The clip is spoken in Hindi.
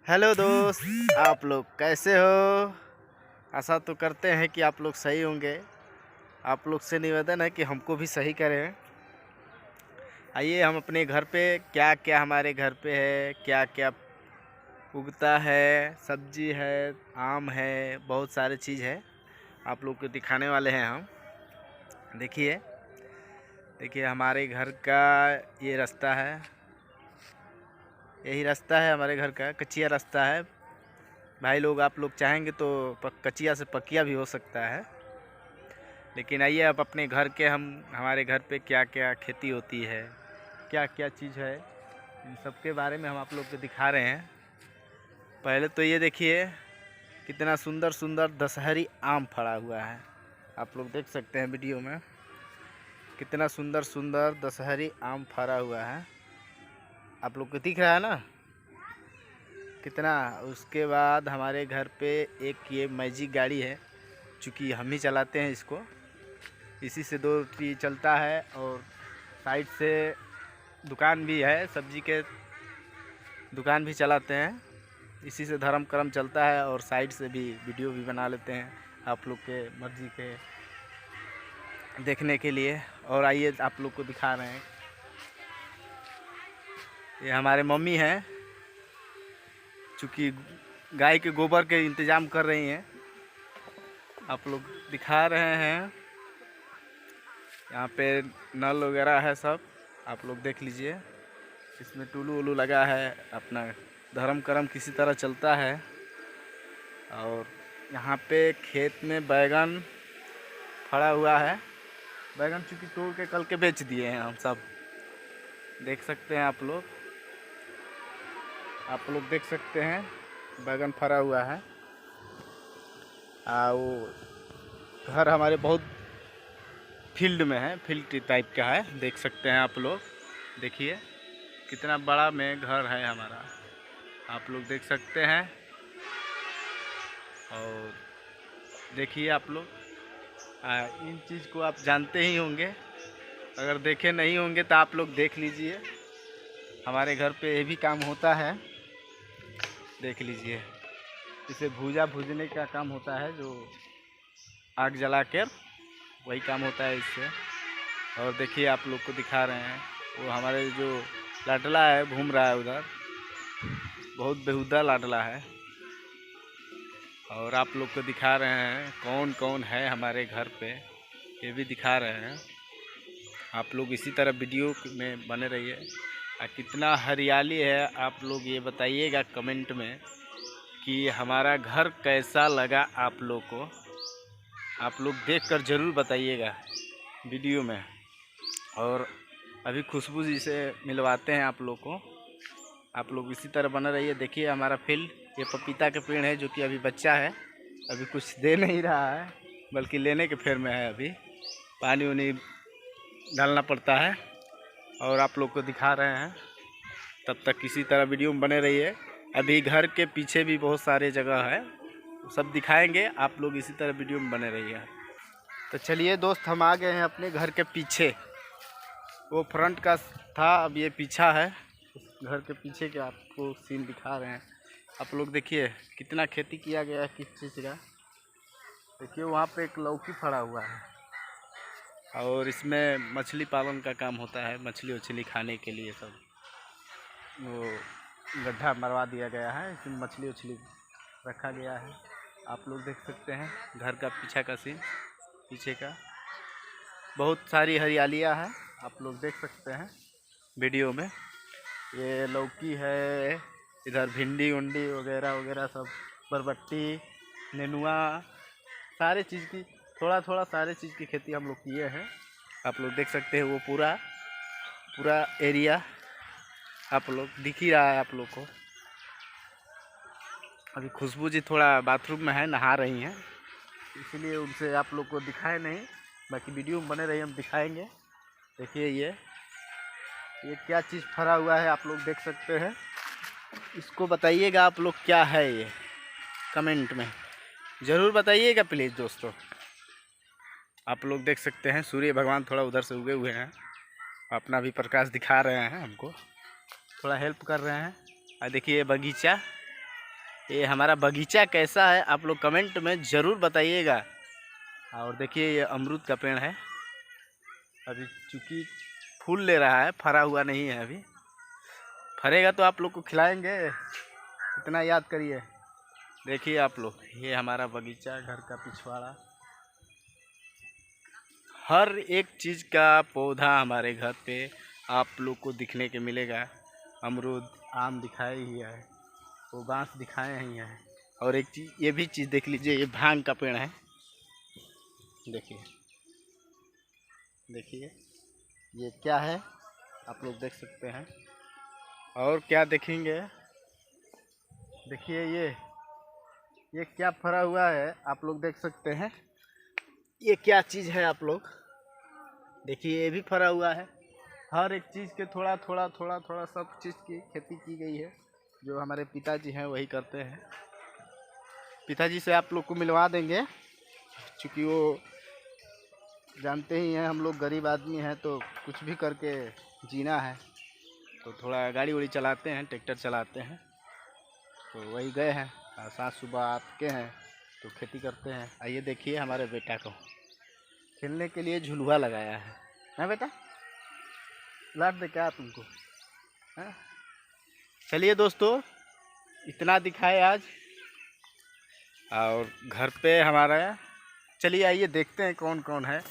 हेलो दोस्त, आप लोग कैसे हो? आशा तो करते हैं कि आप लोग सही होंगे। आप लोग से निवेदन है कि हमको भी सही करें। आइए हम अपने घर पे क्या क्या हमारे घर पे है, क्या क्या उगता है, सब्जी है, आम है, बहुत सारे चीज़ है। आप लोग को दिखाने वाले हैं हम। देखिए देखिए हमारे घर का ये रास्ता है। यही रास्ता है हमारे घर का, कच्चिया रास्ता है। भाई लोग आप लोग चाहेंगे तो कच्चिया से पक्किया भी हो सकता है। लेकिन आइए अब अपने घर के हमारे घर पे क्या क्या खेती होती है, क्या क्या चीज़ है, इन सब के बारे में हम आप लोग को दिखा रहे हैं। पहले तो ये देखिए कितना सुंदर सुंदर दशहरी आम फड़ा हुआ है। आप लोग देख सकते हैं वीडियो में कितना सुंदर सुंदर दशहरी आम फड़ा हुआ है। आप लोग को दिख रहा है ना कितना। उसके बाद हमारे घर पे एक ये मैजिक गाड़ी है, चूँकि हम ही चलाते हैं इसको। इसी से दो चीज़ चलता है और साइड से दुकान भी है, सब्जी के दुकान भी चलाते हैं। इसी से धर्म कर्म चलता है और साइड से भी वीडियो भी बना लेते हैं आप लोग के मर्ज़ी के देखने के लिए। और आइए आप लोग को दिखा रहे हैं, ये हमारे मम्मी हैं, चूँकि गाय के गोबर के इंतज़ाम कर रही हैं। आप लोग दिखा रहे हैं यहाँ पे नल वगैरह है सब, आप लोग देख लीजिए। इसमें टुल्लू उल्लू लगा है, अपना धर्म कर्म किसी तरह चलता है। और यहाँ पे खेत में बैगन फड़ा हुआ है। बैगन चूँकि तोड़ के कल के बेच दिए हैं हम सब, देख सकते हैं आप लोग। आप लोग देख सकते हैं बैगन फड़ा हुआ है। वो घर हमारे बहुत फील्ड में है, फील्ड टाइप का है, देख सकते हैं आप लोग। देखिए कितना बड़ा में घर है हमारा, आप लोग देख सकते हैं। और देखिए आप लोग इन चीज़ को आप जानते ही होंगे, अगर देखे नहीं होंगे तो आप लोग देख लीजिए। हमारे घर पे ये भी काम होता है, देख लीजिए। इसे भूनने का काम होता है, जो आग जला कर वही काम होता है इससे। और देखिए आप लोग को दिखा रहे हैं, वो हमारे जो लाडला है घूम रहा है उधर, बहुत बेहुदा लाडला है। और आप लोग को दिखा रहे हैं कौन कौन है हमारे घर पे, ये भी दिखा रहे हैं। आप लोग इसी तरह वीडियो में बने रहिए। कितना हरियाली है आप लोग ये बताइएगा कमेंट में कि हमारा घर कैसा लगा आप लोग को। आप लोग देखकर ज़रूर बताइएगा वीडियो में। और अभी खुशबू जी से मिलवाते हैं आप लोग को, आप लोग इसी तरह बना रहिए। देखिए हमारा फील्ड, ये पपीता के पेड़ है जो कि अभी बच्चा है, अभी कुछ दे नहीं रहा है, बल्कि लेने के फेर में है। अभी पानी वानी डालना पड़ता है। और आप लोग को दिखा रहे हैं, तब तक किसी तरह वीडियो में बने रहिए। अभी घर के पीछे भी बहुत सारे जगह है, सब दिखाएंगे, आप लोग इसी तरह वीडियो में बने रहिए। तो चलिए दोस्त, हम आ गए हैं अपने घर के पीछे। वो फ्रंट का था, अब ये पीछा है। घर के पीछे के आपको सीन दिखा रहे हैं। आप लोग देखिए कितना खेती किया गया है, किस चीज़ का। देखिए वहाँ पे एक लौकी फड़ा हुआ है, और इसमें मछली पालन का काम होता है, मछली उछली खाने के लिए सब। वो गड्ढा मरवा दिया गया है, इसमें मछली उछली रखा गया है। आप लोग देख सकते हैं घर का पीछे का सीन, पीछे का बहुत सारी हरियालियाँ है, आप लोग देख सकते हैं वीडियो में। ये लौकी है, इधर भिंडी उंडी वगैरह वगैरह सब, बरबट्टी, नेनुआ, सारे चीज़ की थोड़ा थोड़ा सारे चीज़ की खेती हम लोग किए हैं। आप लोग देख सकते हैं वो पूरा पूरा एरिया आप लोग दिख ही रहा है आप लोग को। अभी खुशबू जी थोड़ा बाथरूम में है, नहा रही हैं, इसलिए उनसे आप लोग को दिखाए नहीं, बाकी वीडियो में बने रहिए, हम दिखाएंगे। देखिए ये क्या चीज़ फरा हुआ है, आप लोग देख सकते हैं। इसको बताइएगा आप लोग क्या है ये, कमेंट में ज़रूर बताइएगा प्लीज़ दोस्तों। आप लोग देख सकते हैं सूर्य भगवान थोड़ा उधर से उगे हुए हैं, अपना भी प्रकाश दिखा रहे हैं, हमको थोड़ा हेल्प कर रहे हैं। और देखिए ये बगीचा, ये हमारा बगीचा कैसा है आप लोग कमेंट में ज़रूर बताइएगा। और देखिए ये अमरूद का पेड़ है, अभी चूँकि फूल ले रहा है, फरा हुआ नहीं है अभी। फरेगा तो आप लोग को खिलाएंगे, इतना याद करिए। देखिए आप लोग, ये हमारा बगीचा, घर का पिछवाड़ा, हर एक चीज़ का पौधा हमारे घर पे आप लोग को दिखने के मिलेगा। अमरूद, आम दिखाए ही है, वो बांस दिखाए ही हैं। और एक चीज़, ये भी चीज़ देख लीजिए, ये भांग का पेड़ है। देखिए देखिए ये क्या है, आप लोग देख सकते हैं। और क्या देखेंगे, देखिए ये क्या फरा हुआ है, आप लोग देख सकते हैं। ये क्या चीज़ है, आप लोग देखिए, ये भी फरा हुआ है। हर एक चीज़ के थोड़ा थोड़ा थोड़ा थोड़ा सब चीज़ की खेती की गई है, जो हमारे पिताजी हैं वही करते हैं। पिताजी से आप लोग को मिलवा देंगे, क्योंकि वो जानते ही हैं हम लोग गरीब आदमी हैं, तो कुछ भी करके जीना है। तो थोड़ा गाड़ी वाड़ी चलाते हैं, ट्रैक्टर चलाते हैं, तो वही गए हैं। सात सुबह आते हैं तो खेती करते हैं। आइए देखिए हमारे बेटा को खेलने के लिए झुलुआ लगाया है बेटा, लाट दे क्या तुमको, है? चलिए दोस्तों, इतना दिखाए आज। और घर पे हमारा, चलिए आइए देखते हैं कौन कौन है।